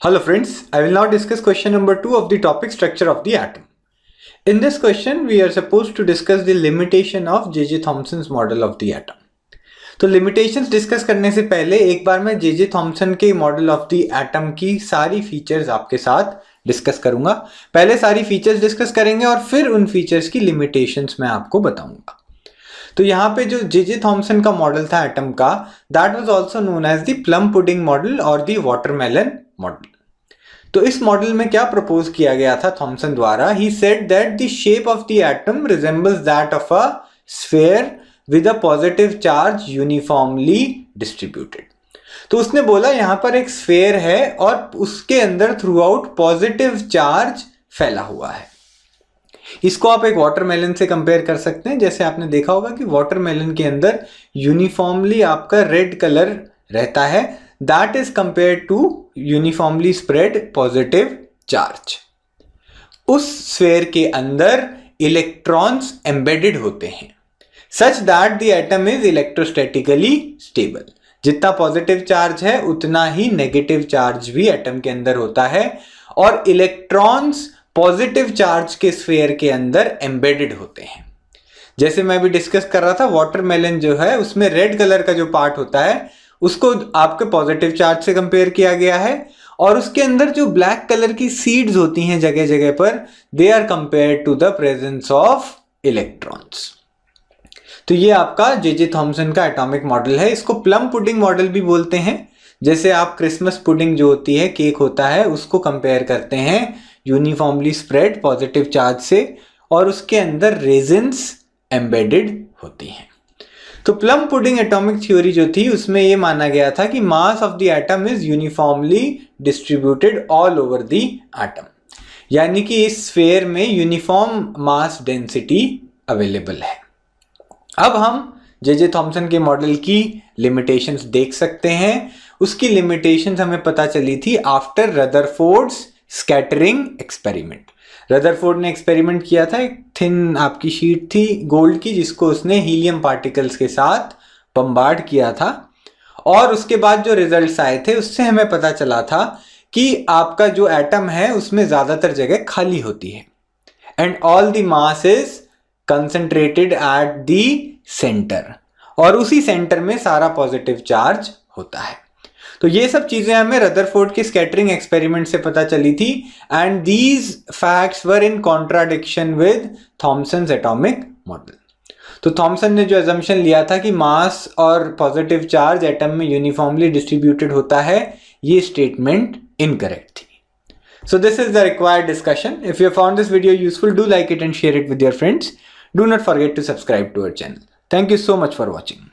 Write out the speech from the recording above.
Hello friends, I will now discuss question number 2 of the topic structure of the atom. In this question, we are supposed to discuss the limitation of J.J. Thomson's model of the atom. तो limitations discuss करने से पहले एक बार मैं J.J. Thompson के model of the atom की सारी features आपके साथ डिस्कस करूंगा। पहले सारी फीचर्स डिस्कस करेंगे और फिर उन फीचर्स की लिमिटेशंस मैं आपको बताऊंगा। तो यहाँ पे जो J.J. थॉमसन का मॉडल था एटम का, that was also known as the plum pudding model और द वाटरमेलन मॉडल। तो इस मॉडल में क्या प्रपोज किया गया था थॉमसन द्वारा? He said that the shape of the atom resembles that of a sphere with a positive charge uniformly distributed. तो उसने बोला यहाँ पर एक स्फीयर है और उसके अंदर थ्रू आउट पॉजिटिव चार्ज फैला हुआ है। इसको आप एक वाटरमेलन से कंपेयर कर सकते हैं। जैसे आपने देखा होगा कि वाटरमेलन के अंदर यूनिफॉर्मली आपका रेड कलर रहता है, that is compare to uniformly spread positive charge. उस स्फीयर के अंदर इलेक्ट्रॉन्स एम्बेडेड होते हैं such that the atom is electrostatically stable. जितना पॉजिटिव चार्ज है उतना ही नेगेटिव चार्ज भी एटम के अंदर होता है और इलेक्ट्रॉन्स पॉजिटिव चार्ज के स्फीयर के अंदर एम्बेडेड होते हैं। जैसे मैं भी डिस्कस कर रहा था, वाटरमेलन जो है उसमें रेड कलर का जो पार्ट होता है उसको आपके पॉजिटिव चार्ज से कंपेयर किया गया है और उसके अंदर जो ब्लैक कलर की सीड्स होती हैं जगह जगह पर, they are compared to the presence of electrons. तो ये आपका J.J. थॉमसन का एटॉमिक मॉडल है। इसको प्लम पुडिंग मॉडल भी बोलते हैं। जैसे आप क्रिसमस पुडिंग जो होती है, केक होता है, उसको कंपेयर करते हैं यूनिफॉर्मली स्प्रेड पॉजिटिव चार्ज से और उसके अंदर रेजिन्स एम्बेडेड होती हैं। तो प्लम पुडिंग एटॉमिक थ्योरी जो थी उसमें ये माना गया था कि mass of the atom is uniformly distributed all over the atom, यानी कि इस स्फीयर में यूनिफॉर्म मास डेंसिटी अवेलेबल है। अब हम J.J. थॉमसन के मॉडल की लिमिटेशंस देख सकते हैं। उसकी लिमिटेशंस हमें पता चली थी after Rutherford's scattering experiment. Rutherford ने एक्सपेरिमेंट किया था, एक थिन आपकी शीट थी गोल्ड की जिसको उसने हीलियम पार्टिकल्स के साथ बम्बार्ड किया था और उसके बाद जो रिजल्ट्स आए थे उससे हमें पता चला था कि आपका जो एटम है उसमें ज्यादातर जगह खाली होती है and all the mass is concentrated at the centre और उसी सेंटर में सारा पॉजिटिव चार्ज होता है। तो ये सब चीजें हमें रदरफोर्ड के स्कैटरिंग एक्सपेरिमेंट से पता चली थी and these facts were in contradiction with Thomson's atomic model. तो थॉमसन ने जो अजम्पशन लिया था कि मास और पॉजिटिव चार्ज एटम में यूनिफॉर्मली डिस्ट्रीब्यूटेड होता है, ये स्टेटमेंट इनकरेक्ट थी। So this is the required discussion. If you have found this video useful, do like it and share it with your friends. Do not forget to subscribe to our channel. Thank you so much for watching.